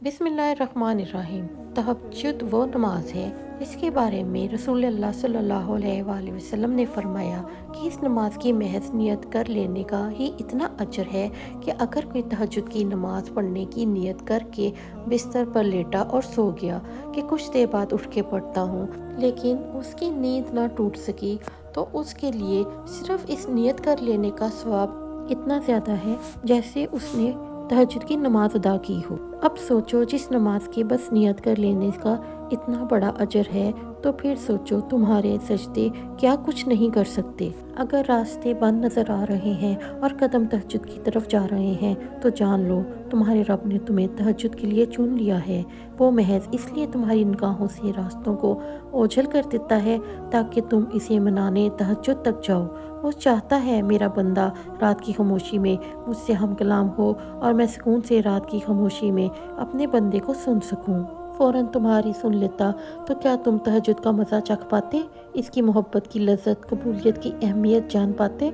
बिस्मिल्लाहिर्रहमानिर्रहीम। तहज्जुद वो नमाज है जिसके बारे में रसूल अल्लाह सल्लल्लाहु अलैहि वसल्लम ने फरमाया कि इस नमाज की महज नियत कर लेने का ही इतना अजर है कि अगर कोई तहज्जुद की नमाज पढ़ने की नियत करके बिस्तर पर लेटा और सो गया कि कुछ देर बाद उठ के पढ़ता हूँ, लेकिन उसकी नींद ना टूट सकी, तो उसके लिए सिर्फ इस नियत कर लेने का सवाब इतना ज़्यादा है जैसे उसने तहज्जुद की नमाज अदा की हो। अब सोचो, जिस नमाज की बस नियत कर लेने का इतना बड़ा अजर है, तो फिर सोचो तुम्हारे सजदे क्या कुछ नहीं कर सकते। अगर रास्ते बंद नजर आ रहे हैं और कदम तहज्जुद की तरफ जा रहे हैं, तो जान लो तुम्हारे रब ने तुम्हें तहज्जुद के लिए चुन लिया है। वो महज इसलिए तुम्हारी निगाहों से रास्तों को ओझल कर देता है ताकि तुम इसे मनाने तहज्जुद तक जाओ। वो चाहता है मेरा बंदा रात की खामोशी में मुझसे हम कलाम हो और मैं सुकून से रात की खामोशी में अपने बंदे को सुन सकूं। फ़ौरन तुम्हारी सुन लेता, तो क्या तुम तहज्जुद का मज़ा चख पाते? इसकी मोहब्बत की लज्जत, कबूलियत की अहमियत जान पाते?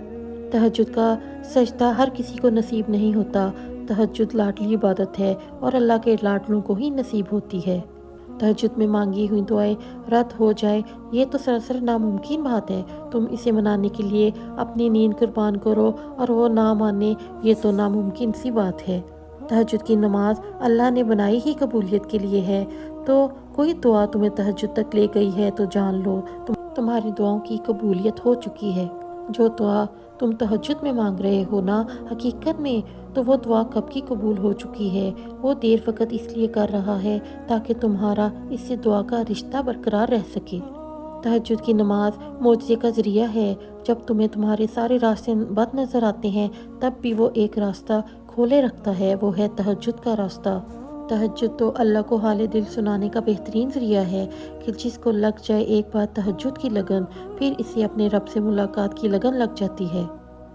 तहज्जुद का सजदा हर किसी को नसीब नहीं होता। तहज्जुद लाडली इबादत है और अल्लाह के लाडलों को ही नसीब होती है। तहज्जुद में मांगी हुई दुआएं रद्द हो जाए, ये तो सरासर नामुमकिन बात है। तुम इसे मनाने के लिए अपनी नींद कुर्बान करो और वो ना माने, ये तो नामुमकिन सी बात है। तहज्जुद की नमाज अल्लाह ने बनाई ही कबूलियत के लिए है, तो कोई दुआ तुम्हें तहज्जुद तक ले गई है तो जान लो तुम्हारी दुआओं की कबूलियत हो चुकी है। जो दुआ तुम तहज्जुद में मांग रहे हो ना, हकीकत में तो वो दुआ कब की कबूल हो चुकी है। वो देर वक्त इसलिए कर रहा है ताकि तुम्हारा इससे दुआ का रिश्ता बरकरार रह सके। तहज्जुद की नमाज मोज़े का ज़रिया है। जब तुम्हें तुम्हारे सारे रास्ते बंद नज़र आते हैं, तब भी वो एक रास्ता खोले रखता है, वो है तहज्जुद का रास्ता। तहज्जुद तो अल्लाह को हाले दिल सुनाने का बेहतरीन ज़रिया है कि जिसको लग जाए एक बार तहज्जुद की लगन, फिर इसे अपने रब से मुलाकात की लगन लग जाती है।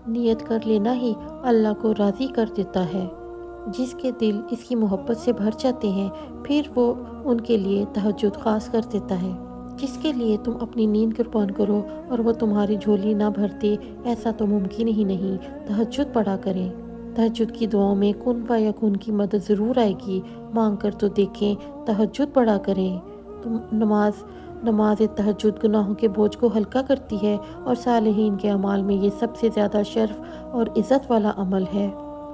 नियत कर लेना ही अल्लाह को राज़ी कर देता है। जिसके दिल इसकी मोहब्बत से भर जाते हैं, फिर वो उनके लिए तहज्जुद खास कर देता है। जिसके लिए तुम अपनी नींद कुर्बान करो और वो तुम्हारी झोली ना भरते, ऐसा तो मुमकिन ही नहीं। तहज्जुद पढ़ा करें। तहज्जुद की दुआओं में कुन फ़यकुन की मदद ज़रूर आएगी। मांग कर तो देखें, तहज्जुद पढ़ा करें। तुम नमाज तहज्जुद गुनाहों के बोझ को हल्का करती है और सालिहीन के अमाल में ये सबसे ज़्यादा शर्फ और इज़्ज़त वाला अमल है।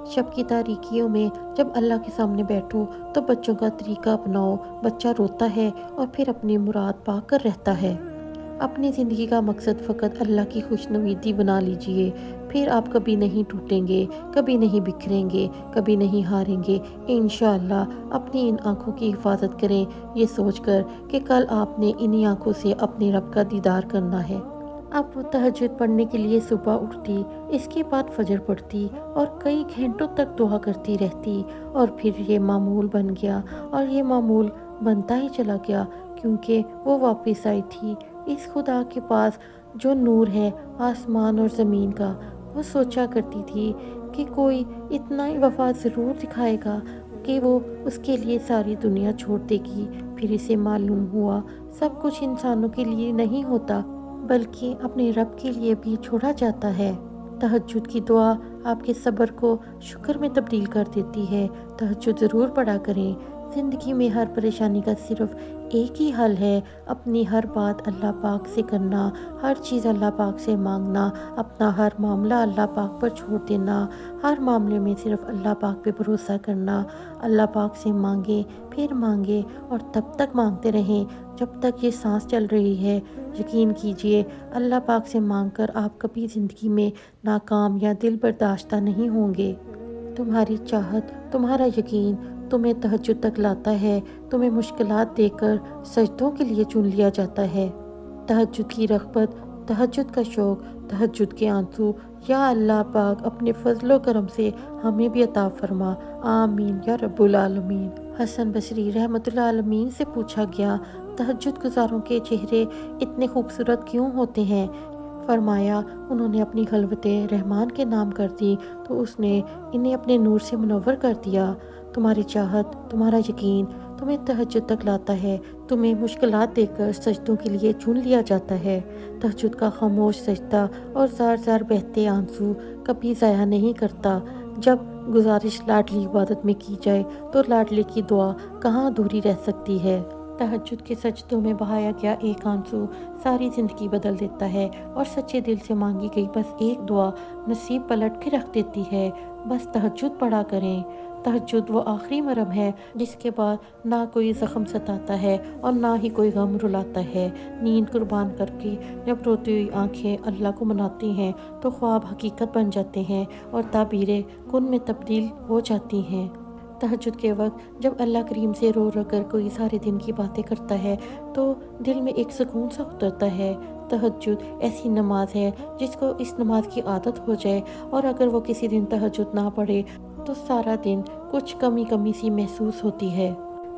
शब की तारीकियों में जब अल्लाह के सामने बैठो, तो बच्चों का तरीका अपनाओ। बच्चा रोता है और फिर अपनी मुराद पाकर रहता है। अपनी ज़िंदगी का मकसद फ़कत अल्लाह की खुशनुवीदी बना लीजिए, फिर आप कभी नहीं टूटेंगे, कभी नहीं बिखरेंगे, कभी नहीं हारेंगे। इंशाअल्लाह अपनी इन आँखों की हिफाजत करें, ये सोचकर कि कल आपने इन्हीं आँखों से अपने रब का दीदार करना है। अब वो तहज्जुद पढ़ने के लिए सुबह उठती, इसके बाद फजर पढ़ती और कई घंटों तक दुआ करती रहती, और फिर ये मामूल बन गया और ये मामूल बनता ही चला गया, क्योंकि वो वापस आई थी इस खुदा के पास जो नूर है आसमान और ज़मीन का। वो सोचा करती थी कि कोई इतना ही वफा ज़रूर दिखाएगा कि वो उसके लिए सारी दुनिया छोड़ देगी। फिर इसे मालूम हुआ सब कुछ इंसानों के लिए नहीं होता, बल्कि अपने रब के लिए भी छोड़ा जाता है। तहज्जुद की दुआ आपके सब्र को शुक्र में तब्दील कर देती है। तहज्जुद ज़रूर पढ़ा करें। ज़िंदगी में हर परेशानी का सिर्फ एक ही हल है, अपनी हर बात अल्लाह पाक से करना, हर चीज़ अल्लाह पाक से मांगना, अपना हर मामला अल्लाह पाक पर छोड़ देना, हर मामले में सिर्फ अल्लाह पाक पे भरोसा करना। अल्लाह पाक से मांगे, फिर मांगे और तब तक मांगते रहें जब तक ये सांस चल रही है। यकीन कीजिए, अल्लाह पाक से मांगकर आप कभी ज़िंदगी में नाकाम या दिल बर्दाश्ता नहीं होंगे। तुम्हारी चाहत, तुम्हारा यकीन तुम्हें तहज्जुद तक लाता है। तुम्हें मुश्किलात देकर सजदों के लिए चुन लिया जाता है। तहज्जुद की रग़बत, तहज्जुद का शौक़, तहज्जुद के आंसू, या अल्लाह पाक अपने फजलो करम से हमें भी अता फरमा। आमीन या रब्बुल आलमीन। हसन बसरी रहमतुल्लाह अलमीन से पूछा गया, तहज्जुद गुज़ारों के चेहरे इतने खूबसूरत क्यों होते हैं? फरमाया, उन्होंने अपनी खलवतें रहमान के नाम कर दी तो उसने इन्हें अपने नूर से मुनव्वर कर दिया। तुम्हारी चाहत, तुम्हारा यकीन तुम्हें तहज्जुद तक लाता है। तुम्हें मुश्किलात देकर सजदों के लिए चुन लिया जाता है। तहज्जुद का खामोश सजदा और ज़ार ज़ार बहते आंसू कभी ज़ाया नहीं करता। जब गुजारिश लाडली इबादत में की जाए तो लाडले की दुआ कहाँ अधूरी रह सकती है। तहज्जुद के सजदों में बहाया गया एक आंसू सारी ज़िंदगी बदल देता है और सच्चे दिल से मांगी गई बस एक दुआ नसीब पलट के रख देती है। बस तहज्जुद पढ़ा करें। तहज्जुद वो आखिरी मरहम है जिसके बाद ना कोई ज़ख्म सताता है और ना ही कोई गम रुलाता है। नींद कुर्बान करके जब रोती हुई आंखें अल्लाह को मनाती हैं तो ख्वाब हकीकत बन जाते हैं और ताबीरें कुन में तब्दील हो जाती हैं। तहज्जुद के वक्त जब अल्लाह करीम से रो रो कर कोई सारे दिन की बातें करता है तो दिल में एक सुकून सा उतरता है। तहज्जुद ऐसी नमाज है जिसको इस नमाज की आदत हो जाए और अगर वो किसी दिन तहज्जुद ना पढ़े तो सारा दिन कुछ कमी कमी सी महसूस होती है।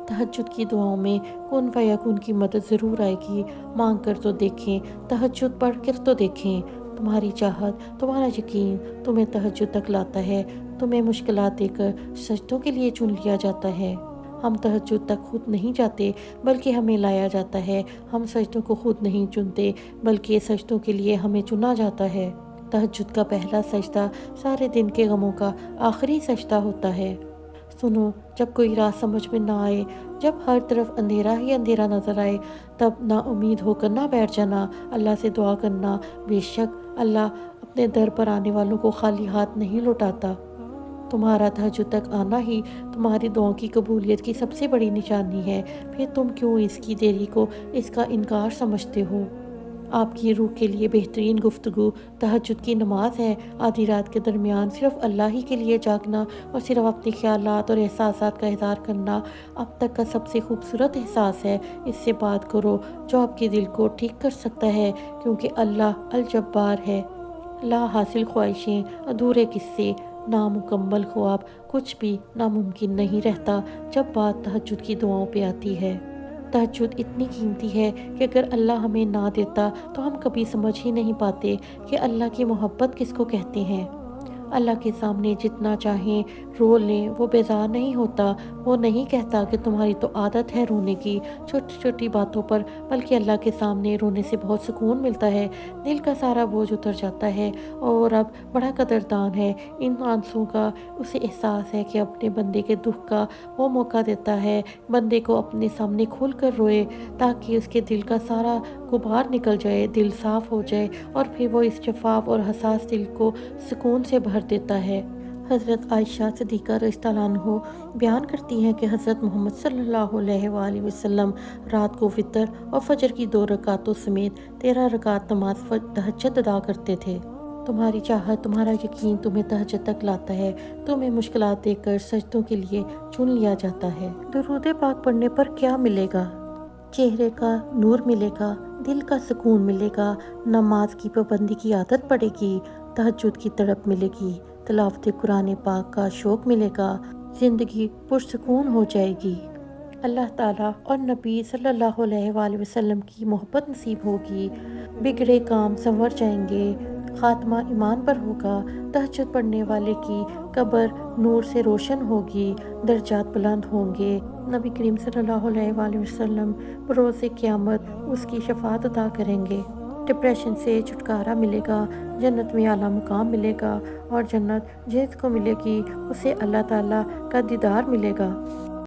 तहज्जुद की दुआओं में कुन फयाकुन की मदद ज़रूर आएगी। मांग कर तो देखें, तहज्जुद पढ़ कर तो देखें। तुम्हारी चाहत, तुम्हारा यकीन तुम्हें तहज्जुद तक लाता है। तुम्हें मुश्किलात देकर सजदों के लिए चुन लिया जाता है। हम तहज्जुद तक खुद नहीं जाते बल्कि हमें लाया जाता है। हम सजदों को खुद नहीं चुनते बल्कि सजदों के लिए हमें चुना जाता है। तहज्जुद का पहला सजदा सारे दिन के गमों का आखिरी सजदा होता है। सुनो, जब कोई राह समझ में ना आए, जब हर तरफ अंधेरा ही अंधेरा नज़र आए, तब ना उम्मीद होकर ना बैठ जाना, अल्लाह से दुआ करना। बेशक अल्लाह अपने दर पर आने वालों को खाली हाथ नहीं लौटाता। तुम्हारा तहज्जुद तक आना ही तुम्हारी दुआओं की कबूलियत की सबसे बड़ी निशानी है। फिर तुम क्यों इसकी देरी को इसका इनकार समझते हो? आपकी रूह के लिए बेहतरीन गुफ्तगू तहज्जुद की नमाज है। आधी रात के दरमियान सिर्फ अल्लाह ही के लिए जागना और सिर्फ अपने ख्यालात और एहसासात का इज़हार करना अब तक का सबसे खूबसूरत एहसास है। इससे बात करो जो आपके दिल को ठीक कर सकता है, क्योंकि अल्लाह अल जब्बार है। ला हासिल ख्वाहिशें, अधूरे किस्से, नामुकम्मल ख्वाब, कुछ भी नामुमकिन नहीं रहता जब बात तहज्जुद की दुआओं पे आती है। तहज्जुद इतनी कीमती है कि अगर अल्लाह हमें ना देता तो हम कभी समझ ही नहीं पाते कि अल्लाह की मोहब्बत किसको कहते हैं। अल्लाह के सामने जितना चाहें रो लें, वो बेजार नहीं होता। वो नहीं कहता कि तुम्हारी तो आदत है रोने की छोटी छोटी बातों पर, बल्कि अल्लाह के सामने रोने से बहुत सुकून मिलता है। दिल का सारा बोझ उतर जाता है और अब बड़ा कदरदान है इन आंसुओं का। उसे एहसास है कि अपने बंदे के दुख का वो मौका देता है, बंदे को अपने सामने खुल कर रोए ताकि उसके दिल का सारा गुबार निकल जाए, दिल साफ़ हो जाए और फिर वो इस शफ़ाफ़ और हसास दिल को सुकून से भर देता है। हज़रत आयशा सिद्दीक़ा रज़ियल्लाहु अन्हा बयान करती हैं कि हज़रत मोहम्मद सल्लल्लाहु अलैहि वसल्लम रात को वितर और फजर की 2 रकातों समेत 13 रकात नमाज तहज्जुद अदा करते थे। तुम्हारी चाहत, तुम्हारा यकीन तुम्हें तहज्जुद तक लाता है। तुम्हें मुश्किलात देकर सजदों के लिए चुन लिया जाता है। दुरूद पाक पढ़ने पर क्या मिलेगा? चेहरे का नूर मिलेगा, दिल का सुकून मिलेगा, नमाज की पाबंदी की आदत पड़ेगी, तहज्जुद की तड़प मिलेगी, तिलावत कुरान पाक का शौक़ मिलेगा, ज़िंदगी पुरसुकून हो जाएगी। अल्लाह ताला और नबी सल्लल्लाहु अलैहि वसल्लम की मोहब्बत नसीब होगी, बिगड़े काम संवर जाएंगे, ख़ात्मा ईमान पर होगा। तहज्जुद पढ़ने वाले की कब्र नूर से रोशन होगी, दर्जात बुलंद होंगे। नबी करीम सल्लल्लाहु अलैहि वसल्लम बरोज़ क़यामत उसकी शफ़ाअत अता करेंगे। डिप्रेशन से छुटकारा मिलेगा, जन्नत में आला मुकाम मिलेगा और जन्नत जिसको मिलेगी उसे अल्लाह ताला का दीदार मिलेगा।